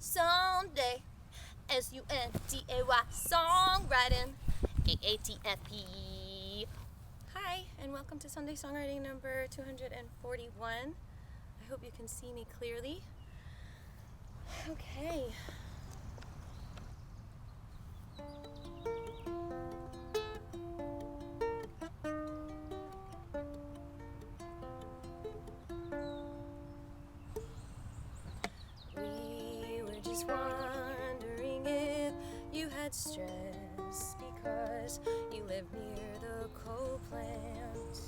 Someday, S-U-N-D-A-Y, Songwriting, AATFP. Hi, and welcome to Sunday Songwriting number 241. I hope you can see me clearly. Okay. Just wondering if you had stress because you live near the coal plant.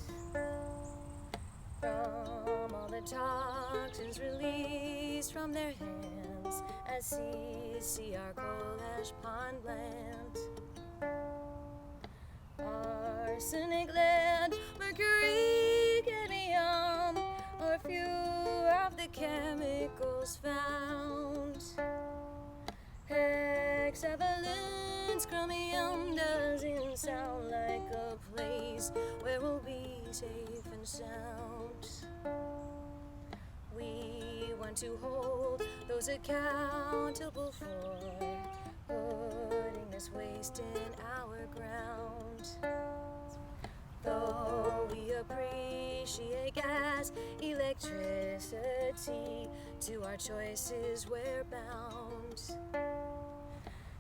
From all the toxins released from their hands as seas see our Coal Ash Pond land. Arsenic, lead, mercury, cadmium are few of the chemicals found. Hexavalent chromium doesn't sound like a place where we'll be safe and sound. We want to hold those accountable for putting this waste in our ground. Though we appreciate gas, electricity, to our choices we're bound.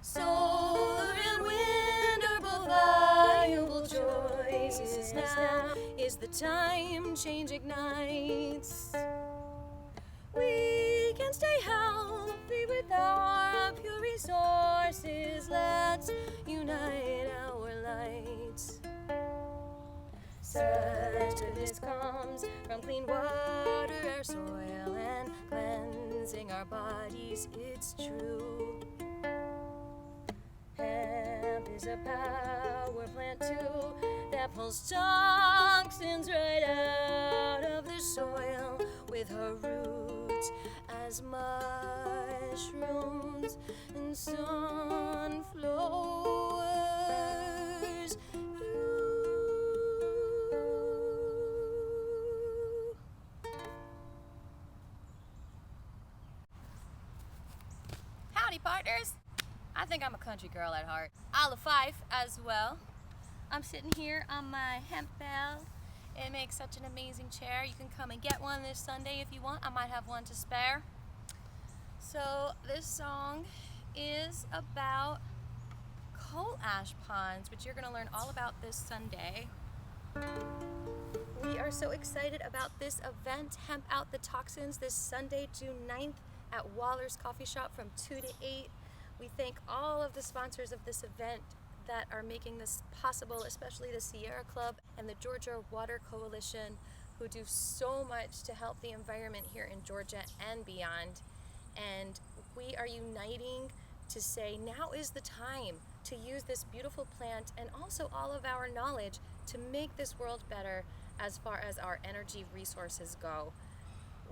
Solar and wind are both viable choices. Now is the time change ignites. We can stay healthy with our pure resources. Let's unite our lights. Such goodness comes from clean water, our soil, and cleansing our bodies, it's true. Hemp is a power plant too that pulls toxins right out of the soil with her roots as mushrooms and sunflowers. Howdy, partners. I think I'm a country girl at heart. Olive Fife as well. I'm sitting here on my hemp bell. It makes such an amazing chair. You can come and get one this Sunday if you want. I might have one to spare. So this song is about coal ash ponds, which you're going to learn all about this Sunday. We are so excited about this event, Hemp Out the Toxins, this Sunday, June 9th at Waller's Coffee Shop from 2 to 8. We thank all of the sponsors of this event that are making this possible, especially the Sierra Club and the Georgia Water Coalition, who do so much to help the environment here in Georgia and beyond. And we are uniting to say now is the time to use this beautiful plant and also all of our knowledge to make this world better as far as our energy resources go.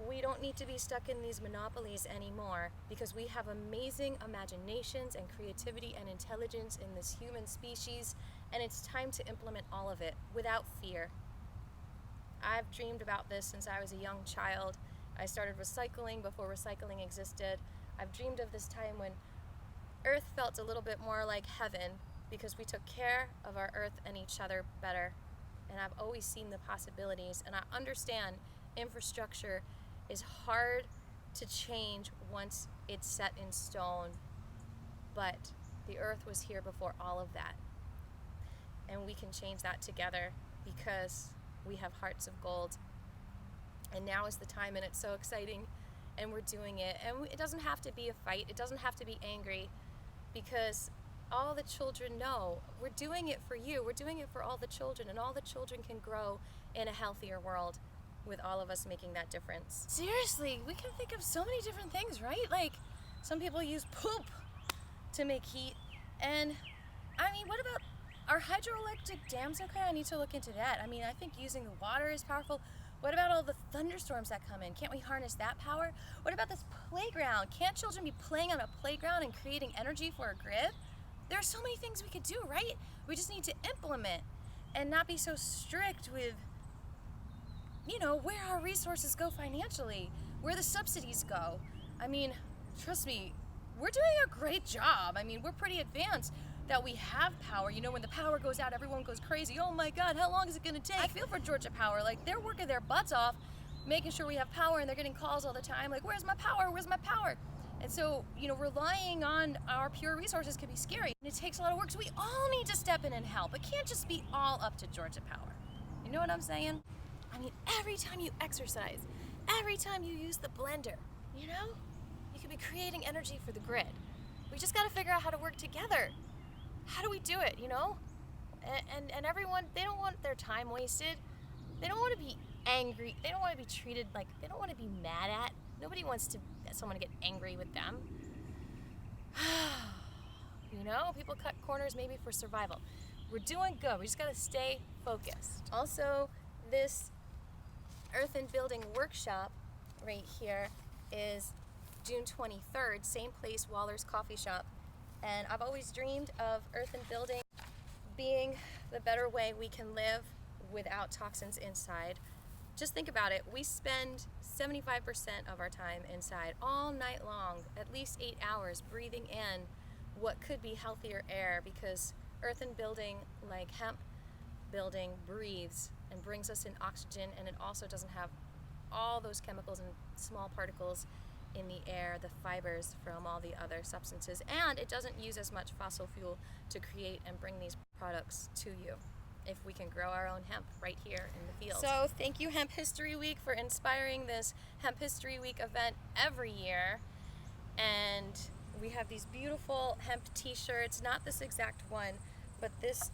We don't need to be stuck in these monopolies anymore because we have amazing imaginations and creativity and intelligence in this human species, and it's time to implement all of it without fear. I've dreamed about this since I was a young child. I started recycling before recycling existed. I've dreamed of this time when Earth felt a little bit more like heaven because we took care of our Earth and each other better. And I've always seen the possibilities, and I understand infrastructure is hard to change once it's set in stone, but the earth was here before all of that, and we can change that together because we have hearts of gold. And now is the time, and it's so exciting, and we're doing it. And it doesn't have to be a fight, it doesn't have to be angry, because all the children know we're doing it for you, we're doing it for all the children, and all the children can grow in a healthier world with all of us making that difference. Seriously, we can think of so many different things, right? Like, some people use poop to make heat. And, I mean, what about our hydroelectric dams? Okay, I need to look into that. I mean, I think using the water is powerful. What about all the thunderstorms that come in? Can't we harness that power? What about this playground? Can't children be playing on a playground and creating energy for a grid? There are so many things we could do, right? We just need to implement and not be so strict with, you know, where our resources go financially, where the subsidies go. I mean, trust me, we're doing a great job. I mean, we're pretty advanced that we have power. You know, when the power goes out, everyone goes crazy. Oh my God, how long is it gonna take? I feel for Georgia Power. Like, they're working their butts off, making sure we have power, and they're getting calls all the time, like, where's my power, where's my power? And so, you know, relying on our pure resources can be scary. And it takes a lot of work, so we all need to step in and help. It can't just be all up to Georgia Power. You know what I'm saying? I mean, every time you exercise, every time you use the blender, you know, you could be creating energy for the grid. We just gotta figure out how to work together. How do we do it, you know? And everyone, they don't want their time wasted. They don't want to be angry. They don't want to be treated like, they don't want to be mad at. Nobody wants someone to get angry with them. You know, people cut corners maybe for survival. We're doing good. We just got to stay focused. Also, this Earth and Building workshop right here is June 23rd, same place, Waller's Coffee Shop. And I've always dreamed of Earth and Building being the better way we can live without toxins inside. Just think about it. We spend 75% of our time inside all night long, at least 8 hours, breathing in what could be healthier air, because Earth and Building, like hemp building, breathes and brings us in oxygen, and it also doesn't have all those chemicals and small particles in the air, the fibers from all the other substances, and it doesn't use as much fossil fuel to create and bring these products to you if we can grow our own hemp right here in the field. So thank you, Hemp History Week, for inspiring this Hemp History Week event every year. And we have these beautiful hemp t-shirts, not this exact one, but this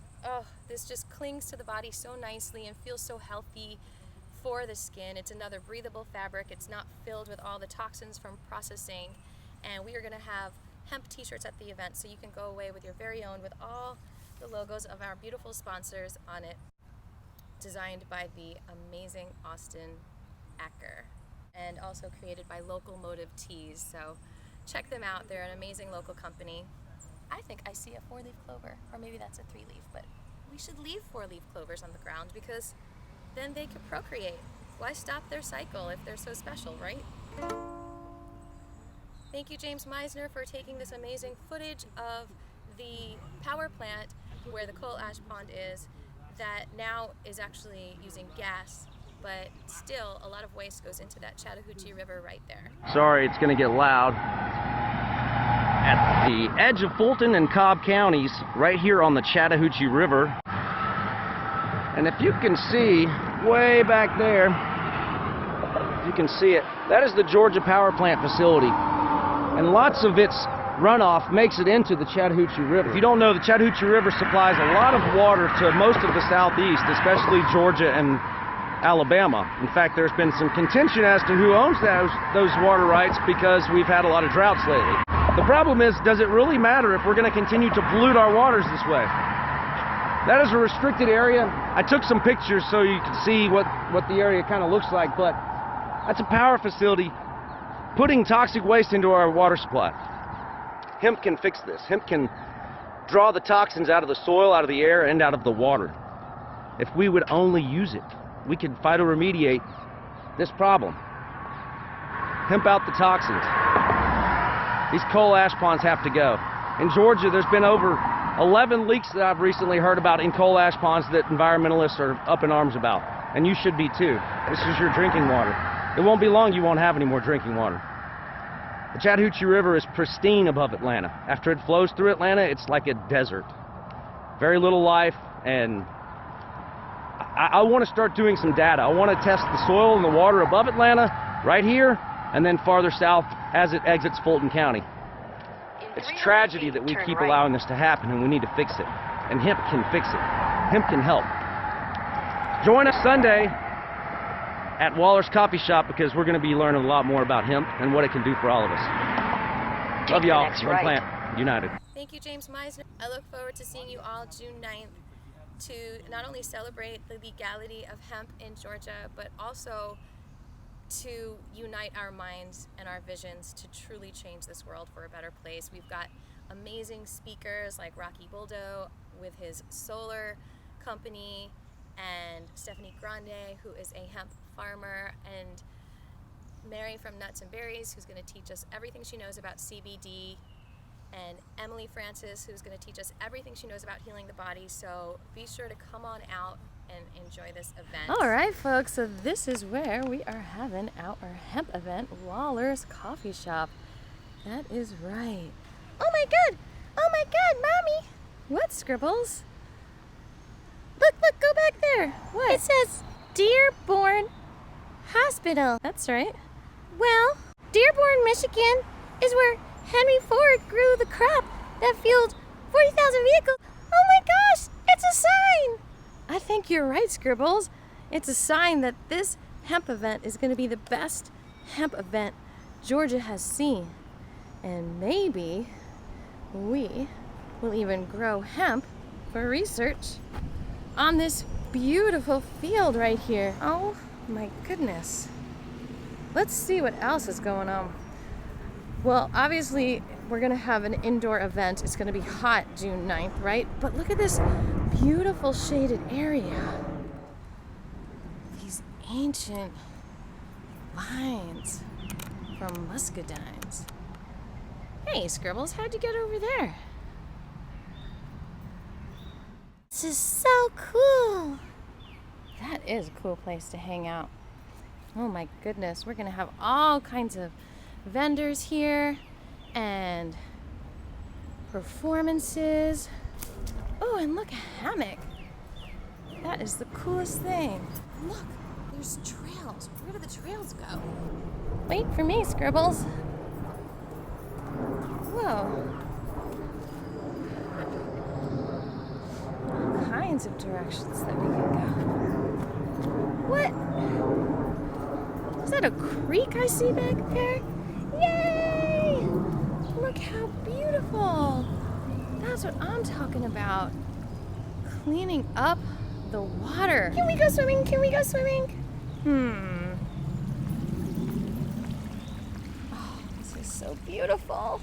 just clings to the body so nicely and feels so healthy for the skin. It's another breathable fabric. It's not filled with all the toxins from processing. And we are gonna have hemp t-shirts at the event, so you can go away with your very own with all the logos of our beautiful sponsors on it, designed by the amazing Austin Acker, and also created by Local Motive Teas. So check them out. They're an amazing local company. I think I see a 4-leaf clover, or maybe that's a 3-leaf, but we should leave 4-leaf clovers on the ground, because then they could procreate. Why stop their cycle if they're so special, right? Thank you, James Meissner, for taking this amazing footage of the power plant where the Coal Ash Pond is, that now is actually using gas, but still a lot of waste goes into that Chattahoochee River right there. Sorry, it's going to get loud. At the edge of Fulton and Cobb counties, right here on the Chattahoochee River. And if you can see way back there, if you can see it, that is the Georgia Power Plant facility. And lots of its runoff makes it into the Chattahoochee River. If you don't know, the Chattahoochee River supplies a lot of water to most of the southeast, especially Georgia and Alabama. In fact, there's been some contention as to who owns those water rights, because we've had a lot of droughts lately. The problem is, does it really matter if we're going to continue to pollute our waters this way? That is a restricted area. I took some pictures so you can see what the area kind of looks like, but that's a power facility putting toxic waste into our water supply. Hemp can fix this. Hemp can draw the toxins out of the soil, out of the air, and out of the water. If we would only use it, we could phytoremediate this problem. Hemp out the toxins. These coal ash ponds have to go. In Georgia, there's been over 11 leaks that I've recently heard about in coal ash ponds that environmentalists are up in arms about. And you should be too. This is your drinking water. It won't be long you won't have any more drinking water. The Chattahoochee River is pristine above Atlanta. After it flows through Atlanta, it's like a desert. Very little life, and I want to start doing some data. I want to test the soil and the water above Atlanta, right here, and then farther south as it exits Fulton County. It's a tragedy that we keep allowing this to happen, and we need to fix it. And hemp can fix it. Hemp can help. Join us Sunday at Waller's Coffee Shop, because we're going to be learning a lot more about hemp and what it can do for all of us. Love y'all. One Plant United. Thank you, James Meissner. I look forward to seeing you all June 9th to not only celebrate the legality of hemp in Georgia, but also to unite our minds and our visions to truly change this world for a better place. We've got amazing speakers like Rocky Boldo with his solar company, and Stephanie Grande, who is a hemp farmer, and Mary from Nuts and Berries, who's going to teach us everything she knows about CBD and Emily Francis, who's going to teach us everything she knows about healing the body. So be sure to come on out and enjoy this event. All right, folks, so this is where we are having our hemp event, Waller's Coffee Shop. That is right. Oh my God! Oh my God, Mommy! What, Scribbles? Look, go back there. What? It says Dearborn Hospital. That's right. Well, Dearborn, Michigan is where Henry Ford grew the crop that fueled 40,000 vehicles. Oh my gosh, it's a sign! I think you're right, Scribbles. It's a sign that this hemp event is going to be the best hemp event Georgia has seen. And maybe we will even grow hemp for research on this beautiful field right here. Oh my goodness. Let's see what else is going on. Well, obviously, we're going to have an indoor event. It's going to be hot June 9th, right? But look at this beautiful shaded area. These ancient vines from muscadines. Hey, Scribbles, how'd you get over there? This is so cool. That is a cool place to hang out. Oh my goodness, we're going to have all kinds of vendors here and performances. Oh, and look, a hammock. That is the coolest thing. Look, there's trails. Where do the trails go? Wait for me, Scribbles. Whoa. All kinds of directions that we can go. What? Is that a creek I see back there? Yay! Look how beautiful. That's what I'm talking about. Cleaning up the water. Can we go swimming? Can we go swimming? Oh, this is so beautiful.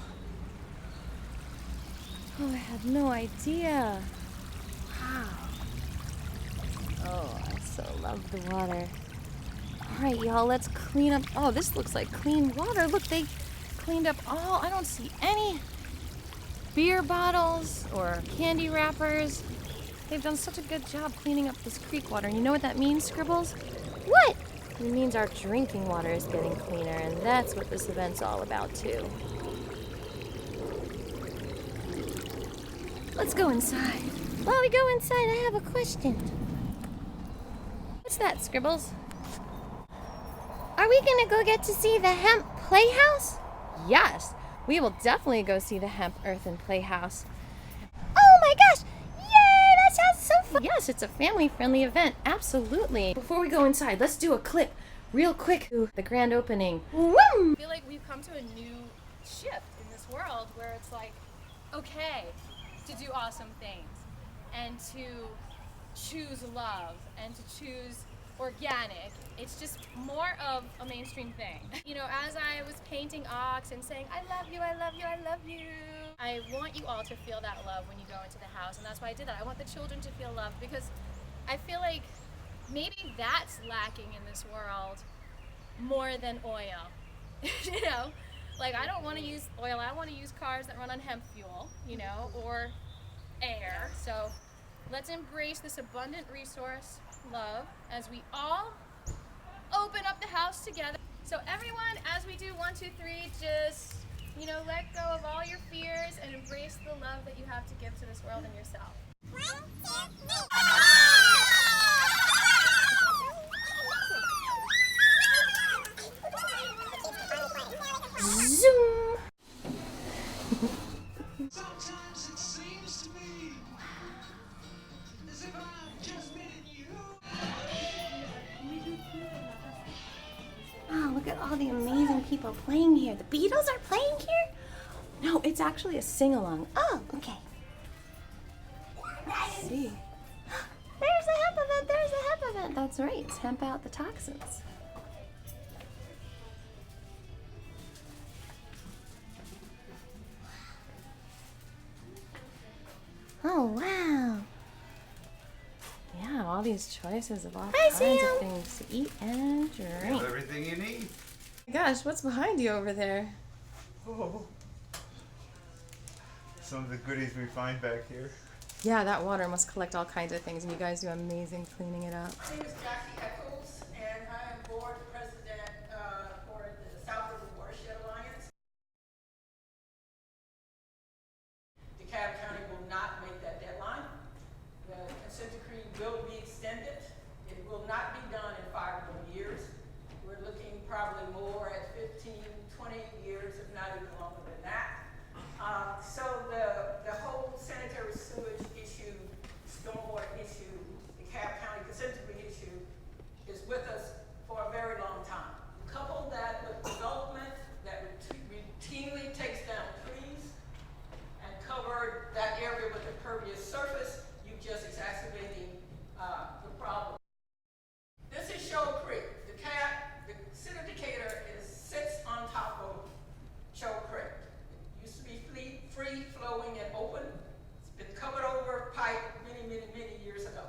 Oh, I had no idea. Wow. Oh, I so love the water. All right, y'all, let's clean up. Oh, this looks like clean water. Look, they cleaned up all. I don't see any beer bottles or candy wrappers. They've done such a good job cleaning up this creek water. And you know what that means, Scribbles? What? It means our drinking water is getting cleaner, and that's what this event's all about, too. Let's go inside. While we go inside, I have a question. What's that, Scribbles? Are we gonna go get to see the hemp playhouse? Yes, we will definitely go see the hemp earthen playhouse. Oh my gosh! Yay! That sounds so fun! Yes, it's a family-friendly event. Absolutely. Before we go inside, let's do a clip real quick to the grand opening. Woo! I feel like we've come to a new shift in this world where it's like, okay, to do awesome things and to choose love and to choose organic. It's just more of a mainstream thing. You know, as I was painting ox and saying, I love you, I love you, I love you, I want you all to feel that love when you go into the house, and that's why I did that. I want the children to feel love because I feel like maybe that's lacking in this world more than oil. You know, like I don't want to use oil, I want to use cars that run on hemp fuel, you know, or air. So let's embrace this abundant resource, love, as we all open up the house together. So everyone, as we do 1, 2, 3, just, you know, let go of all your fears and embrace the love that you have to give to this world and yourself. 1, 2, 3. Zoom. Sometimes it seems to me as if I've just met you. Oh, look at all the amazing people playing here. The Beatles are playing here? No, it's actually a sing-along. Oh, okay. Let's see. There's a hemp event, there's a hemp event. That's right, it's hemp out the toxins. Oh, wow. Yeah, all these choices of all kinds of things to eat and drink. Everything you need. Gosh, what's behind you over there? Oh, some of the goodies we find back here. Yeah, that water must collect all kinds of things, and you guys do amazing cleaning it up. My name is Jackie Eccles, and I am board president for the South River Watershed Alliance. DeKalb County will not make that deadline. The consent decree will be extended. It will not be done in 5 more years. We're looking probably more at 15, 20 years, if not even longer than that. So the whole sanitary sewage issue, stormwater issue, the DeKalb County consent decree issue is with us for a very long time. Couple that with development that routinely takes down trees and covered that area with impervious surface, you just exacerbating the problem. This is Shoal Creek. The city of Decatur sits on top of Shoal Creek. It used to be free flowing and open. It's been covered over pipe many years ago.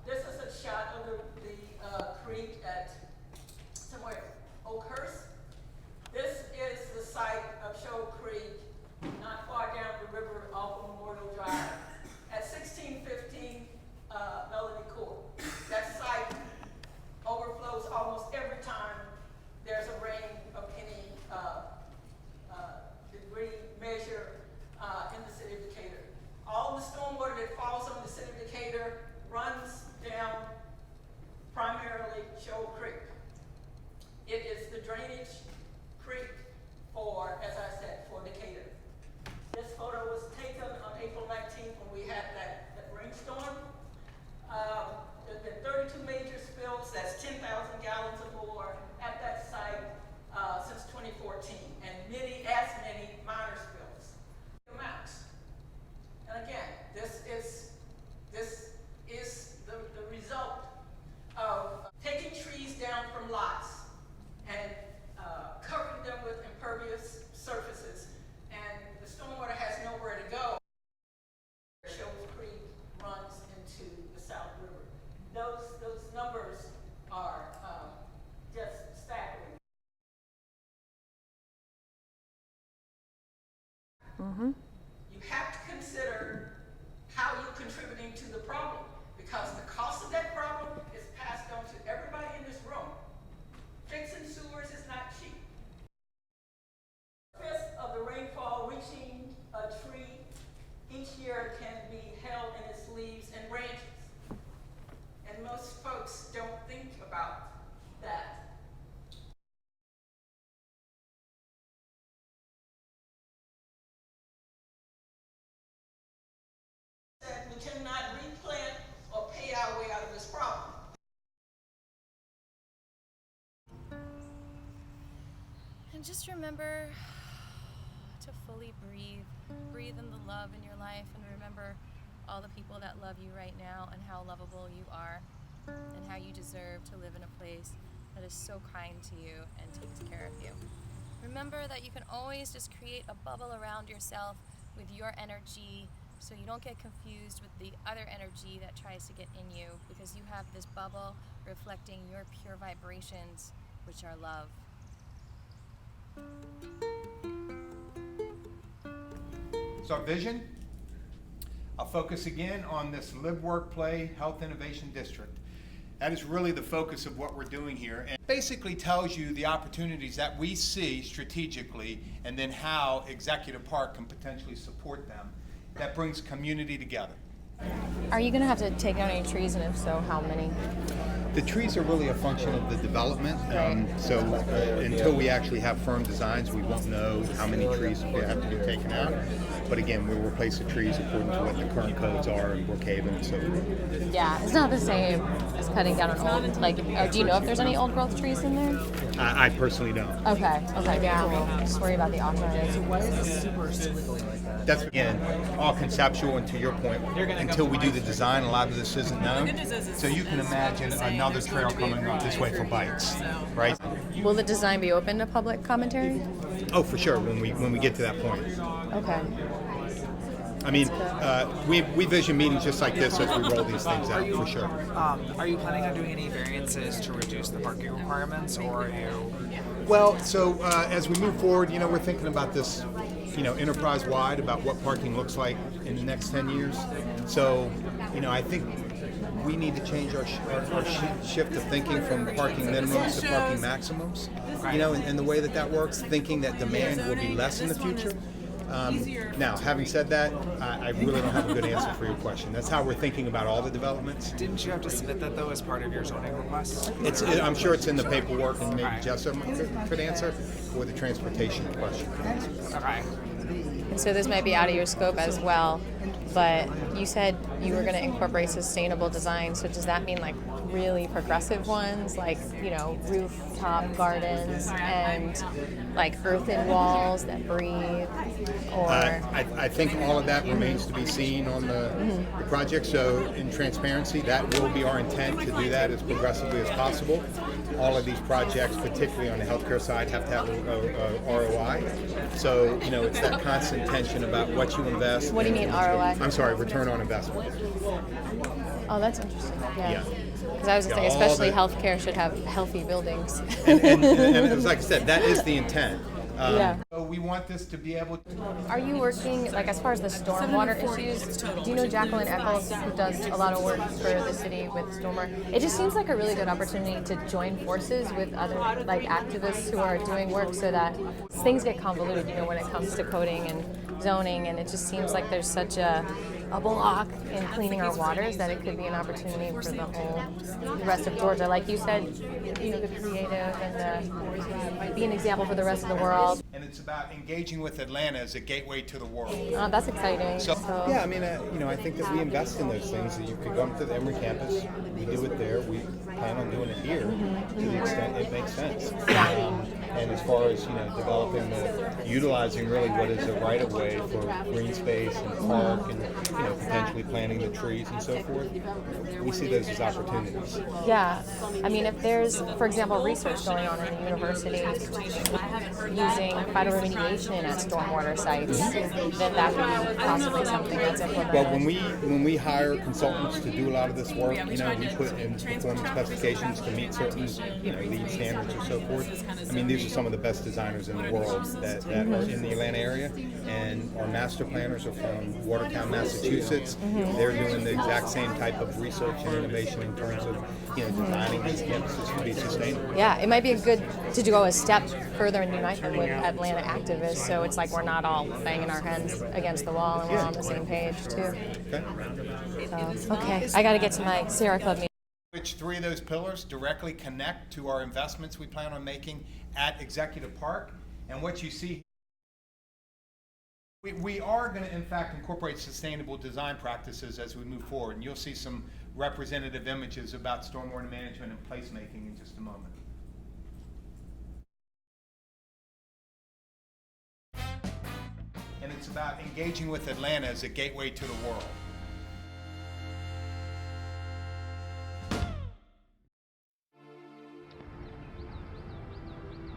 This is a shot of the creek at somewhere Oakhurst. This is the site of Shoal Creek, not far down the river off of Memorial Drive, at 1615 Melody Court. That site overflows almost every time there's a rain of any degree measure in the city of Decatur. All the stormwater that falls on the city of Decatur runs down primarily Shoal Creek. It is the drainage creek for, as I said, for Decatur. This photo was taken on April 19th when we had that rainstorm. There's been 32 major spills, that's 10,000 gallons or more at that site since 2014, and as many minor spills. Amounts. And again, this is the result of taking trees down from lots and covering them with impervious surfaces, and the stormwater has nowhere to go. Shoal Creek runs into the South River. Those numbers are just staggering. You have to consider how you're contributing to the problem, because the cost of that problem is passed on to everybody in this room. Fixing sewers is not cheap. A fifth of the rainfall reaching a tree each year can be held in its leaves and branches. And most folks don't think about that. That we cannot replant or pay our way out of this problem. And just remember to fully breathe. Breathe in the love in your life, and remember all the people that love you right now and how lovable you are and how you deserve to live in a place that is so kind to you and takes care of you. Remember that you can always just create a bubble around yourself with your energy, so you don't get confused with the other energy that tries to get in you, because you have this bubble reflecting your pure vibrations, which are love. So our vision, I'll focus again on this Live, Work, Play Health Innovation District. That is really the focus of what we're doing here, and basically tells you the opportunities that we see strategically, and then how Executive Park can potentially support them. That brings community together. Are you going to have to take down any trees, and if so, how many? The trees are really a function of the development, so until we actually have firm designs, we won't know how many trees we have to be taken out. But again, we'll replace the trees according to what the current codes are in Brookhaven and so forth. Yeah, it's not the same as cutting down an old, like, do you know if there's any old growth trees in there? I personally don't. Okay, yeah, cool. Just worry about the alternatives. Why is this super squiggly like that? That's, again, all conceptual, and to your point, until we do the design, a lot of this isn't known. So you can imagine another trail coming up this way for bikes, right? Will the design be open to public commentary? Oh, for sure, when we get to that point. Okay. I mean, we vision meetings just like this as we roll these things out, for sure. Are you planning on doing any variances to reduce the parking requirements, or are you Well, so as we move forward, we're thinking about this, enterprise-wide about what parking looks like in the next 10 years. So, I think we need to change our shift of thinking from parking minimums to parking maximums. And the way that works, thinking that demand will be less in the future. Now, having said that, I really don't have a good answer for your question. That's how we're thinking about all the developments. Didn't you have to submit that though as part of your zoning request? I'm sure it's in the paperwork, and maybe Jessica could answer for the transportation question. Okay. And so this might be out of your scope as well, but you said you were going to incorporate sustainable design. So does that mean like really progressive ones, like, rooftop gardens and like earthen walls that breathe? Or I think all of that remains to be seen on the project. So in transparency, that will be our intent, to do that as progressively as possible. All of these projects, particularly on the healthcare side, have to have a ROI. So, it's that constant tension about what you invest. What do you mean ROI? I'm sorry, return on investment. Oh, that's interesting. Yeah. Because I was going to say, especially healthcare should have healthy buildings. and it was like I said, that is the intent. So we want this to be able to... Are you working, like, as far as the stormwater issues, do you know Jacqueline Eccles, who does a lot of work for the city with stormwater? It just seems like a really good opportunity to join forces with other, like, activists who are doing work, so that things get convoluted, when it comes to coding and zoning, and it just seems like there's such a block in cleaning our waters that it could be an opportunity for the rest of Georgia. Like you said, the creative and be an example for the rest of the world. And it's about engaging with Atlanta as a gateway to the world. That's exciting. Yeah, I think that we invest in those things. That you could come to the Emory campus, we do it there, we plan on doing it here to the extent it makes sense. And as far as, developing utilizing really what is a right-of-way for green space and park and, potentially planting the trees and so forth, we see those as opportunities. Yeah. If there's, for example, research going on in the university using phytoremediation at stormwater sites, then that could be possibly something that's implemented. Well, when we hire consultants to do a lot of this work, we put in performance specifications to meet certain, LEED standards or so forth. These are some of the best designers in the world that are in the Atlanta area, and our master planners are from Watertown, Massachusetts. They're doing the exact same type of research and innovation in terms of, designing these campuses to be sustainable. Yeah, it might be good to go a step further and unite them with Atlanta activists, so it's like we're not all banging our heads against the wall and we're on the same page too. Okay, I got to get to my Sierra Club meeting. Which three of those pillars directly connect to our investments we plan on making at Executive Park. And what you see, we are going to in fact incorporate sustainable design practices as we move forward, and you'll see some representative images about stormwater management and placemaking in just a moment. And it's about engaging with Atlanta as a gateway to the world.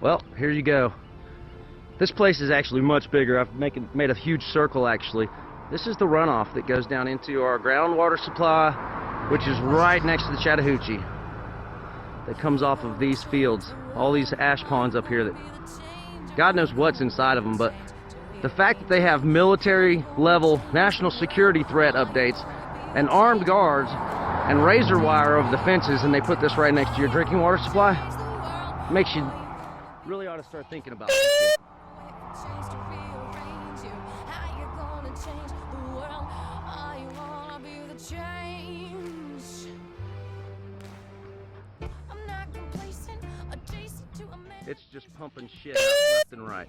Well, here you go. This place is actually much bigger. I've made a huge circle actually. This is the runoff that goes down into our groundwater supply, which is right next to the Chattahoochee. That comes off of these fields, all these ash ponds up here that God knows what's inside of them, but the fact that they have military level national security threat updates and armed guards and razor wire over the fences, and they put this right next to your drinking water supply, makes you really ought to start thinking about this shit. It's just pumping shit out left and right.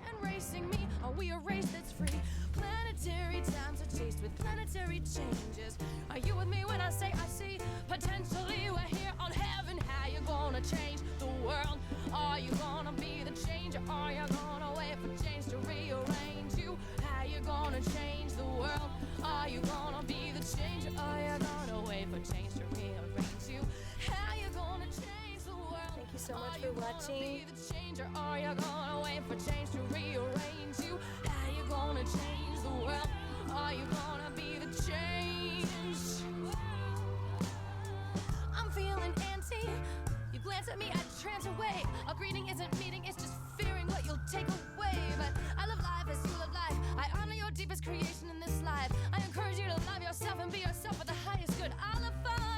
We a race that's free. Planetary times are chased with planetary changes. Are you with me when I say I see potentially we're here on heaven? How you gonna change the world? Are you gonna be the changer? Are you gonna wait for change to rearrange you? How you gonna change the world? Are you gonna be the changer? Are you gonna wait for change to rearrange you? How you gonna change the world? Thank you so much for watching. Are you gonna wait for change to rearrange you? How you gonna change the world? Are you gonna be the change? I'm feeling antsy. You glance at me, I trance away. A greeting isn't meeting, it's just yourself and be yourself for the highest good. I'll have fun.